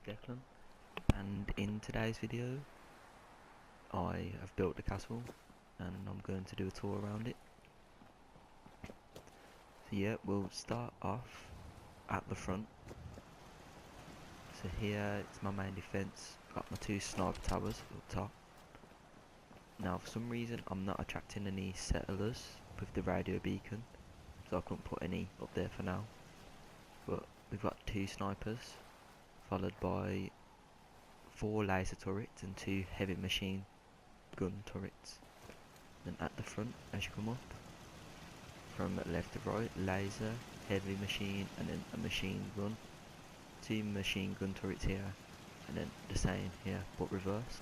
Declan, and in today's video I have built a castle and I'm going to do a tour around it. So yeah, we'll start off at the front. So here it's my main defence, got my two sniper towers up top. Now for some reason I'm not attracting any settlers with the radio beacon, so I couldn't put any up there for now. But we've got two snipers, followed by 4 laser turrets and 2 heavy machine gun turrets. Then at the front, as you come up, from left to right, laser, heavy machine, and then a machine gun. 2 machine gun turrets here, and then the same here, but reversed.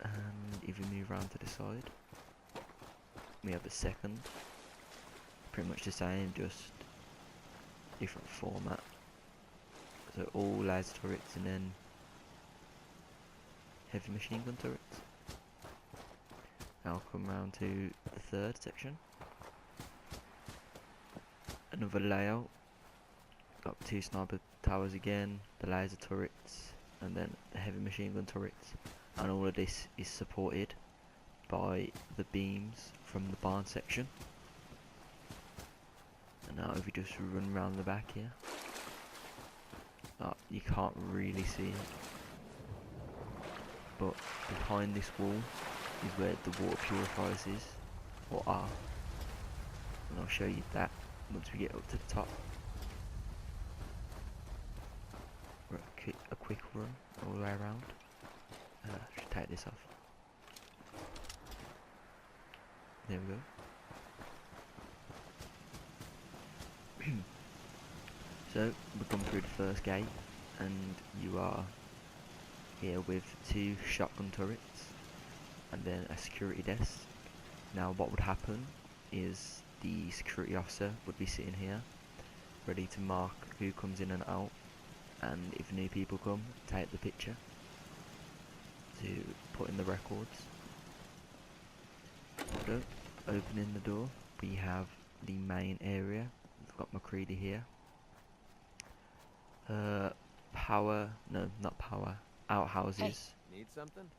And if we move around to the side, we have the second. Pretty much the same, just different format. So all laser turrets and then heavy machine gun turrets. Now I'll come round to the third section. Another layout. Got 2 sniper towers again, the laser turrets, and then the heavy machine gun turrets. And all of this is supported by the beams from the barn section. And now if you just run around the back here, you can't really see it, but behind this wall is where the water purifiers is, or are, and I'll show you that once we get up to the top. A quick run all the way around. Should take this off. There we go. So we come through the first gate, and you are here with 2 shotgun turrets and then a security desk. Now what would happen is the security officer would be sitting here ready to mark who comes in and out, and if new people come, take the picture to put in the records. So opening the door, we have the main area. I've got McCready here. Outhouses. Hey, need something?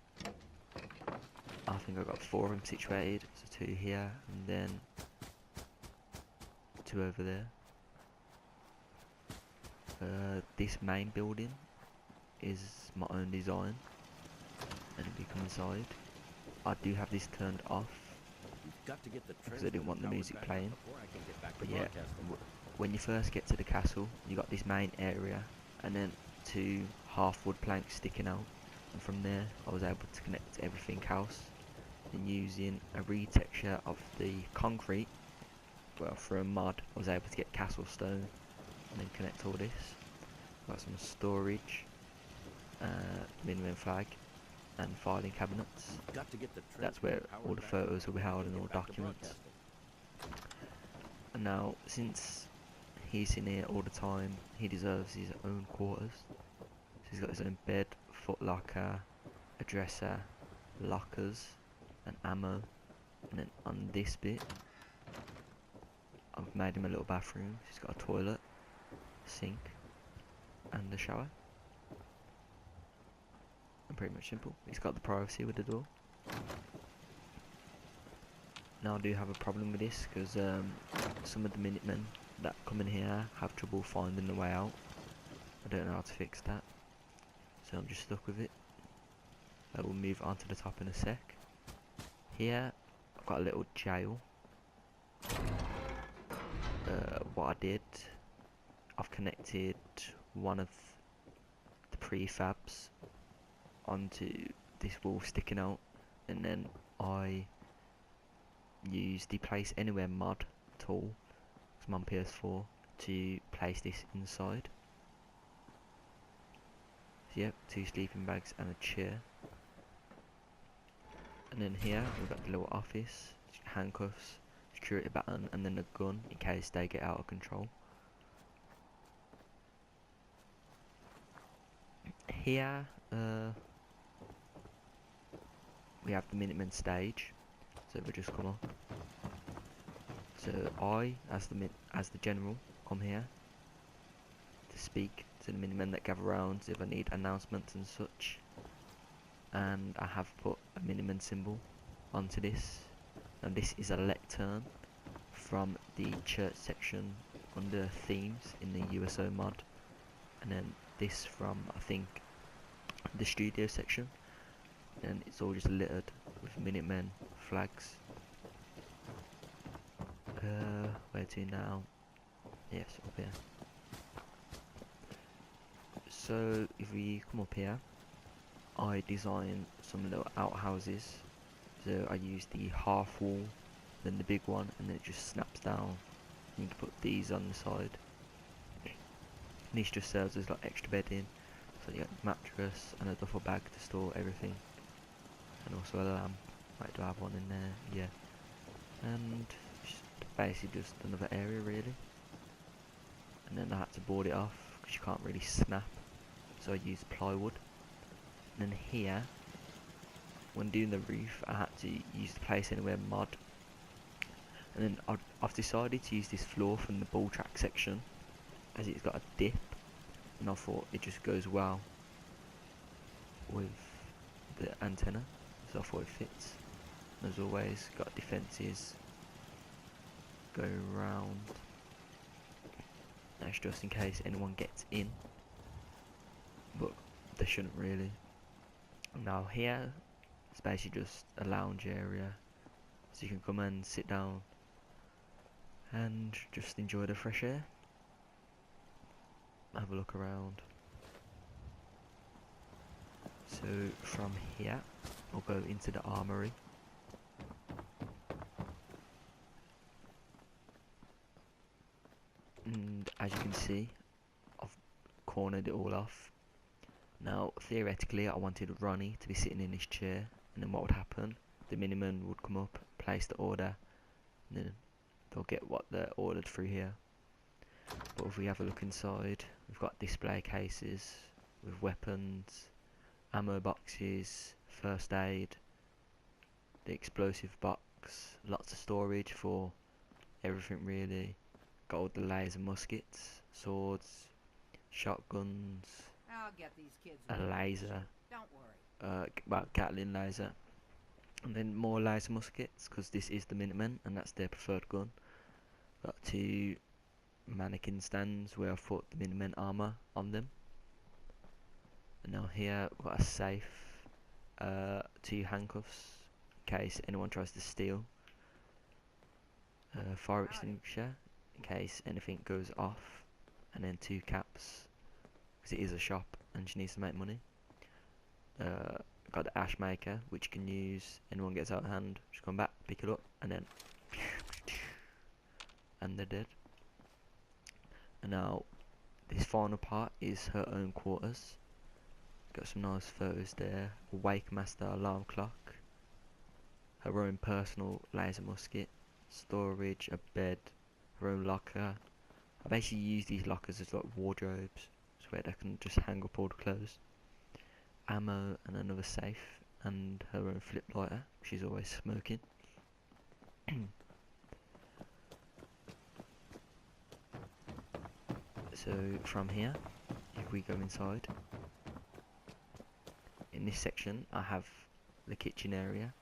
I think I've got 4 of them situated, so 2 here and then 2 over there. This main building is my own design, and if you come inside, I do have this turned off because I didn't want the music playing. But yeah, when you first get to the castle, you got this main area and then 2 half wood planks sticking out, and from there I was able to connect everything else, and using a retexture of the concrete, well, for a mod I was able to get castle stone and then connect all this. Got some storage, minimum flag, and filing cabinets. That's where all the photos will be held and all documents. And now, since he's in here all the time, he deserves his own quarters. So he's got his own bed, foot locker, a dresser, lockers, and ammo. And then on this bit, I've made him a little bathroom. He's got a toilet, sink, and a shower. And pretty much simple. He's got the privacy with the door. Now I do have a problem with this because some of the Minutemen that come in here have trouble finding the way out. I don't know how to fix that, so I'm just stuck with it. I will move on to the top in a sec. Here I've got a little jail. What I did, I've connected one of the prefabs onto this wall sticking out, and then I use the place anywhere mod tool, because I'm on PS4, to place this inside. So yep, 2 sleeping bags and a chair. And then here we've got the little office, handcuffs, security button, and then a gun in case they get out of control. Here we have the Minutemen stage, so we just come up. So I, as the general, come here, to speak to the minimen that gather around if I need announcements and such. And I have put a miniman symbol onto this, and this is a lectern from the church section under themes in the USO mod, and then this from, I think, the studio section, and it's all just littered with Minutemen flags. Where to now? Yes, up here. So if we come up here, I designed some little outhouses. So I use the half wall, then the big one, and then it just snaps down. You can put these on the side. And this just serves as like extra bedding. So you get a mattress and a duffel bag to store everything. And also a lamp. Might do have one in there, yeah. And just basically just another area really. And then I had to board it off because you can't really snap. So I used plywood. And then here, when doing the roof, I had to use the Place Anywhere mod. And then I've decided to use this floor from the ball track section, as it's got a dip, and I thought it just goes well with the antenna, so I thought it fits. And as always, got defences go round. That's just in case anyone gets in, but they shouldn't really. Now here, it's basically just a lounge area, so you can come and sit down and just enjoy the fresh air. Have a look around. So from here, I'll go into the armory. And as you can see, I've cornered it all off. Now, theoretically, I wanted Ronnie to be sitting in his chair, and then what would happen? The miniman would come up, place the order, and then they'll get what they're ordered through here. But if we have a look inside, we've got display cases with weapons, ammo boxes, first aid, the explosive box, lots of storage for everything really. Got all the laser muskets, swords, shotguns, I'll get these kids a laser, don't worry. Gatling laser, and then more laser muskets because this is the Minutemen and that's their preferred gun. Got 2 mannequin stands where I've put the Minutemen armour on them. And now here we've got a safe, 2 handcuffs in case anyone tries to steal, fire extinguisher in case anything goes off, and then 2 caps because it is a shop and she needs to make money. Got the ash maker which you can use, anyone gets out of hand, just come back, pick it up, and then and they're dead. And now this final part is her own quarters. Got some nice photos there. A Wake Master alarm clock, her own personal laser musket, storage, a bed, her own locker. I basically use these lockers as like wardrobes, so where they can just hang up all the clothes. Ammo and another safe, and her own flip lighter. She's always smoking. So from here, if we go inside, in this section I have the kitchen area.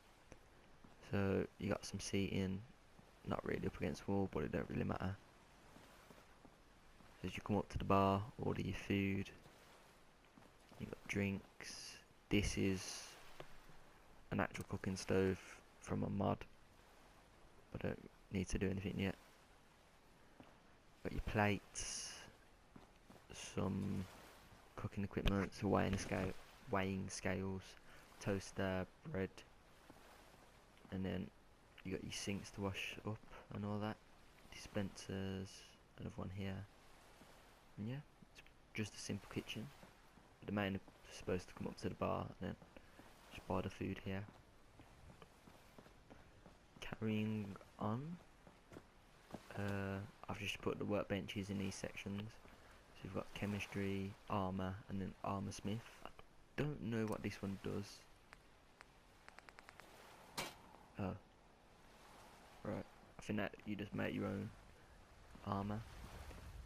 So you got some seating, not really up against the wall, but it don't really matter. As you come up to the bar, order your food, you got drinks. This is an actual cooking stove from a mod, but I don't need to do anything yet. Got your plates, some cooking equipment, so weighing scales, toaster, bread, and then you got your sinks to wash up and all that, dispensers, another one here, and yeah, it's just a simple kitchen. The main is supposed to come up to the bar and then just buy the food here. Carrying on, I've just put the workbenches in these sections. So you've got chemistry, armour, and then armour smith. I don't know what this one does. Oh. Right. I think that you just make your own armour.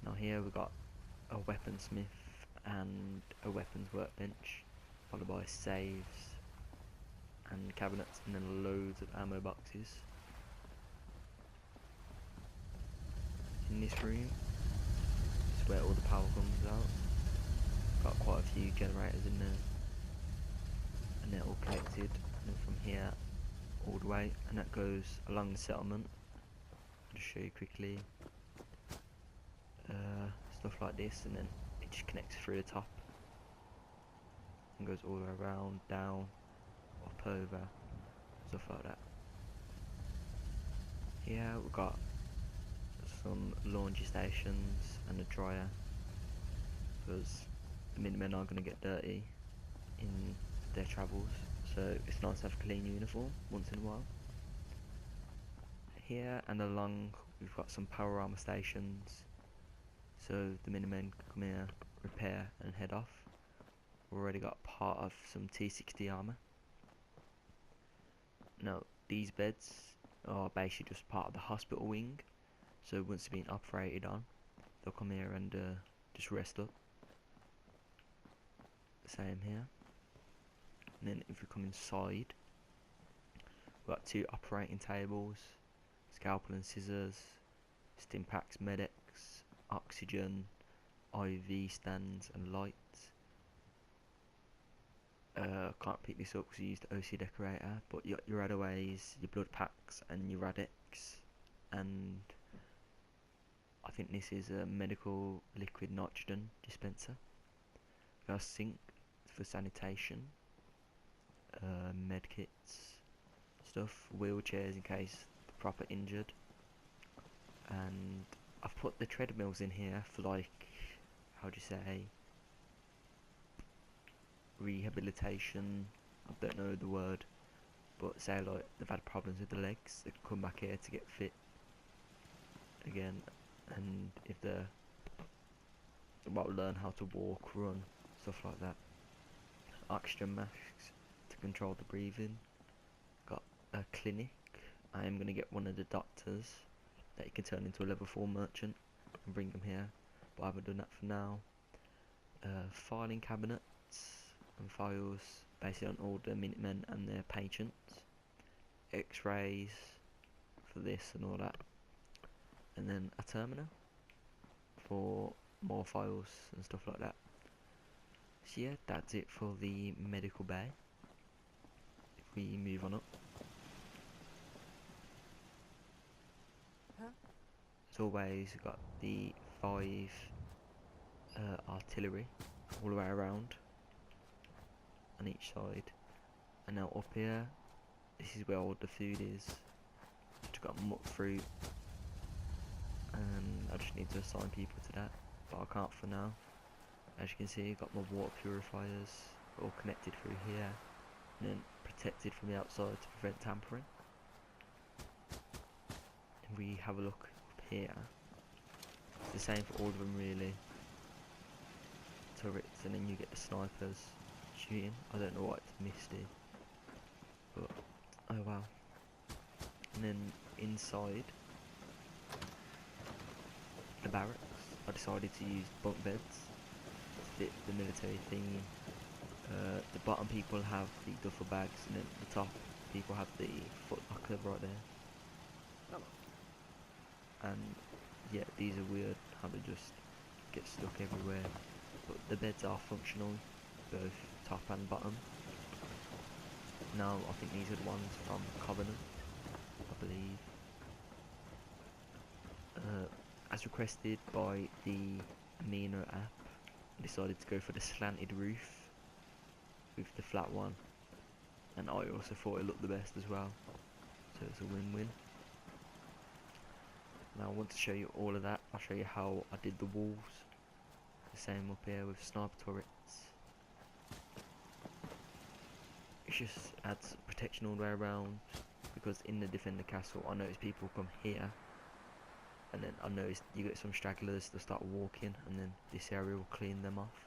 Now here we've got a weaponsmith and a weapons workbench, followed by saves and cabinets, and then loads of ammo boxes. In this room is where all the power comes out. Got quite a few generators in there, and they're all connected, and then from here all the way, and that goes along the settlement. I'll just show you quickly. Stuff like this, and then it just connects through the top and goes all the way around, down, up, over, stuff like that. Here we've got some laundry stations and a dryer, because the Minutemen are going to get dirty in their travels, so it's nice to have a clean uniform once in a while. Here and along we've got some power armor stations, so the Minutemen can come here, repair and head off. We've already got part of some T60 armor. Now these beds are basically just part of the hospital wing, so once they've been operated on, they'll come here and just rest up. Same here. And then if we come inside, we've got 2 operating tables, scalpel and scissors, stim packs, medics, oxygen, IV stands and lights. Can't pick this up because I used the OC decorator, but your radaways, your blood packs and your radics, and I think this is a medical liquid nitrogen dispenser. Got a sink for sanitation, med kits, stuff, wheelchairs in case the proper injured, and I've put the treadmills in here for, like, how do you say, rehabilitation. I don't know the word, but say like they've had problems with the legs, they can come back here to get fit again, and if they're about to learn how to walk, run, stuff like that. Oxygen masks to control the breathing. Got a clinic. I am going to get one of the doctors that you can turn into a level 4 merchant and bring them here, but I haven't done that for now. Filing cabinets and files based on all the Minutemen and their patients. X-rays for this and all that, and then a terminal for more files and stuff like that. So yeah, that's it for the medical bay. If we move on up, as always we've got the 5 artillery all the way around on each side, and now up here, this is where all the food is. Just got muck fruit, and I just need to assign people to that, but I can't for now. As you can see, I've got my water purifiers all connected through here, and then protected from the outside to prevent tampering. If we have a look up here, it's the same for all of them really. Turrets, and then you get the snipers shooting. I don't know why it's misty, but oh wow. And then inside the barracks, I decided to use bunk beds to fit the military theme. The bottom people have the duffel bags, and then the top people have the foot locker right there. Hello. And yeah, these are weird how they just get stuck everywhere, but the beds are functional, both top and bottom. Now I think these are the ones from Covenant, I believe. As requested by the Amino app, I decided to go for the slanted roof with the flat one, and I also thought it looked the best as well, so it's a win-win. Now I want to show you all of that. I'll show you how I did the walls. The same up here with sniper turrets. It just adds protection all the way around, because in the defender castle I noticed people come here, and then I noticed you get some stragglers that start walking, and then this area will clean them off.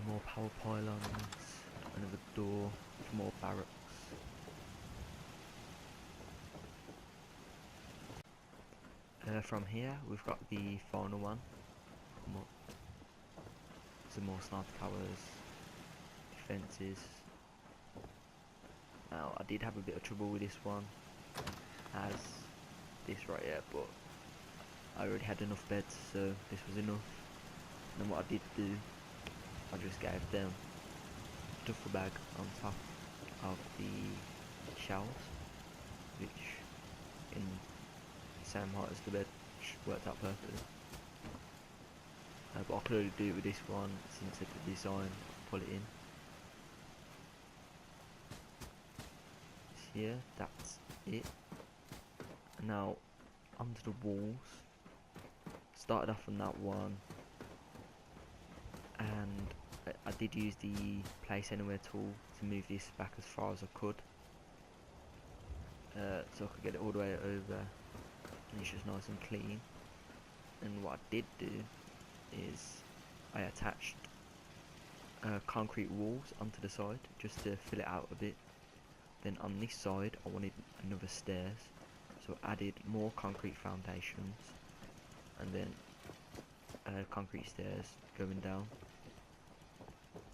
More power pylons, another door for more barracks. From here, we've got the final one. Some more sniper towers, defences. Now, I did have a bit of trouble with this one, as this right here, but I already had enough beds, so this was enough. And then what I did do, I just gave them a duffel bag on top of the shelves, which in the same height as the bed worked out perfectly. But I could only do it with this one since of the design, pull it in. So yeah, that's it. And now onto the walls. Started off on that one, and I did use the place anywhere tool to move this back as far as I could, so I could get it all the way over and it's just nice and clean. And what I did do is I attached concrete walls onto the side just to fill it out a bit. Then on this side I wanted another stairs, so I added more concrete foundations and then concrete stairs going down,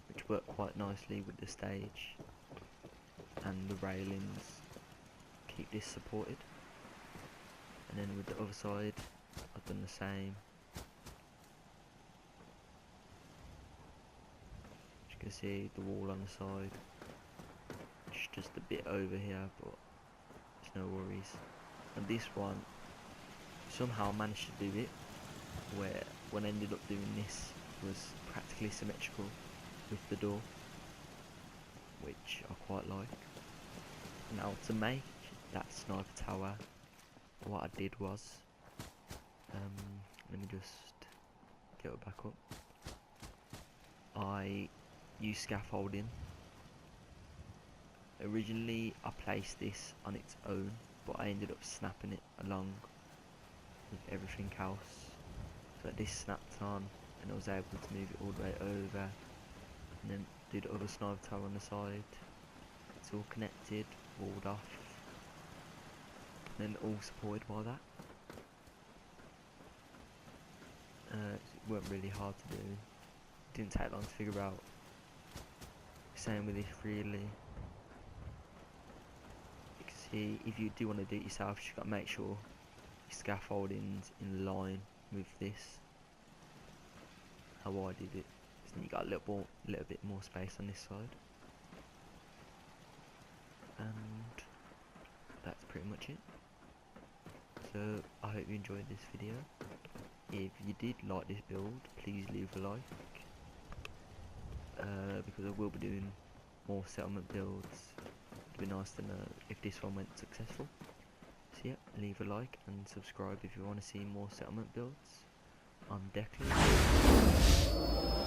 which worked quite nicely with the stage, and the railings keep this supported. And then with the other side I've done the same. As you can see, the wall on the side, it's just a bit over here, but it's no worries. And this one somehow managed to do it where when I ended up doing this was practically symmetrical with the door, which I quite like. Now to make that sniper tower, what I did was, let me just get it back up. I used scaffolding. Originally I placed this on its own, but I ended up snapping it along with everything else, so that this snapped on and I was able to move it all the way over, and then do the other sniper tower on the side. It's all connected, walled off, and then all supported by that. It weren't really hard to do, it didn't take long to figure out. Same with this really. You can see if you do want to do it yourself, you've got to make sure your scaffolding's in line with this. How I did it, so then you got a little bit more space on this side, and that's pretty much it. So I hope you enjoyed this video. If you did like this build, please leave a like, because I will be doing more settlement builds. It'd be nice to know if this one went successful. So yeah, leave a like and subscribe if you want to see more settlement builds on IIIDECLANIII.